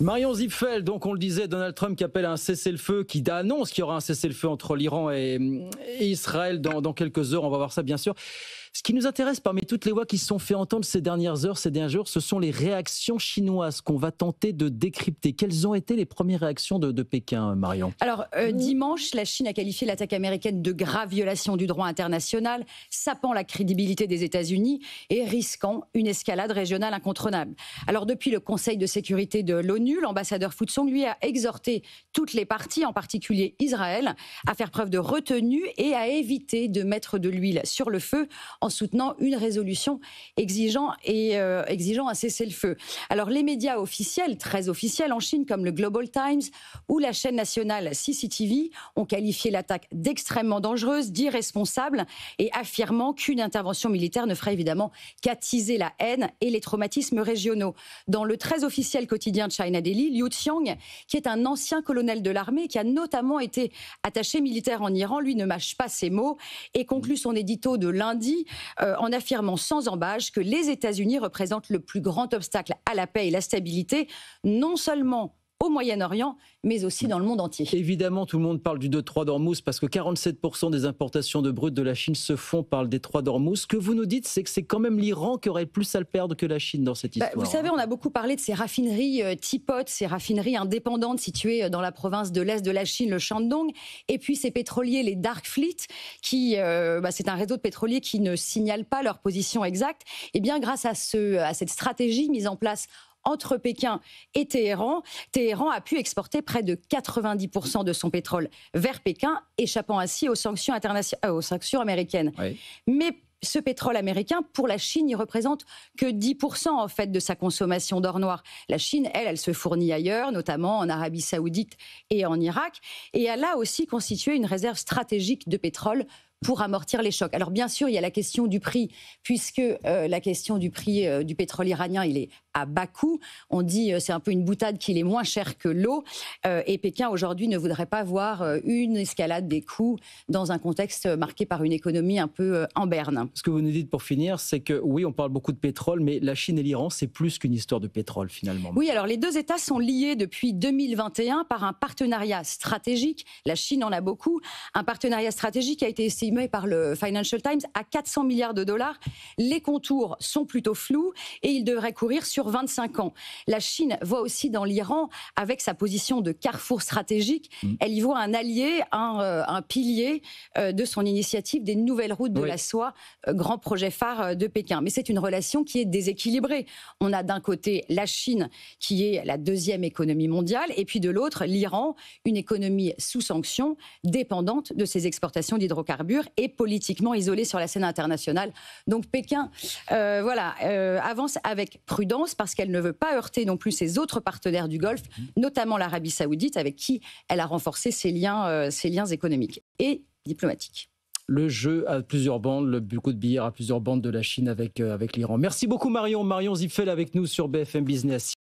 Marion Zipfel, donc on le disait, Donald Trump qui appelle à un cessez-le-feu, qui annonce qu'il y aura un cessez-le-feu entre l'Iran et Israël dans quelques heures. On va voir ça bien sûr. Ce qui nous intéresse parmi toutes les voix qui se sont fait entendre ces dernières heures, ces derniers jours, ce sont les réactions chinoises qu'on va tenter de décrypter. Quelles ont été les premières réactions de Pékin, Marion ? Alors, dimanche, la Chine a qualifié l'attaque américaine de grave violation du droit international, sapant la crédibilité des États-Unis et risquant une escalade régionale incontrôlable. Alors, depuis le Conseil de sécurité de l'ONU, l'ambassadeur Fu Song, lui, a exhorté toutes les parties, en particulier Israël, à faire preuve de retenue et à éviter de mettre de l'huile sur le feu en soutenant une résolution exigeant un cessez-le-feu. Alors les médias officiels, très officiels en Chine, comme le Global Times ou la chaîne nationale CCTV, ont qualifié l'attaque d'extrêmement dangereuse, d'irresponsable et affirmant qu'une intervention militaire ne ferait évidemment qu'attiser la haine et les traumatismes régionaux. Dans le très officiel quotidien China Daily, Liu Xiang, qui est un ancien colonel de l'armée, qui a notamment été attaché militaire en Iran, lui ne mâche pas ses mots et conclut son édito de lundi en affirmant sans embâche que les États-Unis représentent le plus grand obstacle à la paix et la stabilité, non seulement au Moyen-Orient, mais aussi dans le monde entier. Évidemment, tout le monde parle du détroit d'Ormuz parce que 47% des importations de brut de la Chine se font par le détroit d'Ormuz. Ce que vous nous dites, c'est que c'est quand même l'Iran qui aurait plus à le perdre que la Chine dans cette histoire. Vous savez, on a beaucoup parlé de ces raffineries teapot, ces raffineries indépendantes situées dans la province de l'Est de la Chine, le Shandong, et puis ces pétroliers, les Dark Fleet, qui, c'est un réseau de pétroliers qui ne signalent pas leur position exacte. Et bien, grâce à cette stratégie mise en place entre Pékin et Téhéran, Téhéran a pu exporter près de 90% de son pétrole vers Pékin, échappant ainsi aux sanctions américaines. Oui. Mais ce pétrole américain, pour la Chine, il représente que 10% en fait de sa consommation d'or noir. La Chine, elle se fournit ailleurs, notamment en Arabie Saoudite et en Irak, et elle a aussi constitué une réserve stratégique de pétrole pour amortir les chocs. Alors bien sûr, il y a la question du prix, puisque la question du prix du pétrole iranien, il est à bas coût. On dit, c'est un peu une boutade qu'il est moins cher que l'eau. Et Pékin, aujourd'hui, ne voudrait pas voir une escalade des coûts dans un contexte marqué par une économie un peu en berne. Ce que vous nous dites pour finir, c'est que oui, on parle beaucoup de pétrole, mais la Chine et l'Iran, c'est plus qu'une histoire de pétrole, finalement. Oui, alors les deux États sont liés depuis 2021 par un partenariat stratégique. La Chine en a beaucoup. Un partenariat stratégique a été estimé par le Financial Times à 400 milliards de dollars. Les contours sont plutôt flous et ils devraient courir sur 25 ans. La Chine voit aussi dans l'Iran, avec sa position de carrefour stratégique, elle y voit un allié, un pilier de son initiative des nouvelles routes de la soie, grand projet phare de Pékin. Mais c'est une relation qui est déséquilibrée. On a d'un côté la Chine, qui est la deuxième économie mondiale, et puis de l'autre, l'Iran, une économie sous sanctions, dépendante de ses exportations d'hydrocarbures et politiquement isolée sur la scène internationale. Donc Pékin avance avec prudence parce qu'elle ne veut pas heurter non plus ses autres partenaires du Golfe, notamment l'Arabie Saoudite, avec qui elle a renforcé ses liens économiques et diplomatiques. Le jeu à plusieurs bandes, le coup de billard à plusieurs bandes de la Chine avec l'Iran. Merci beaucoup Marion Zipfel avec nous sur BFM Business.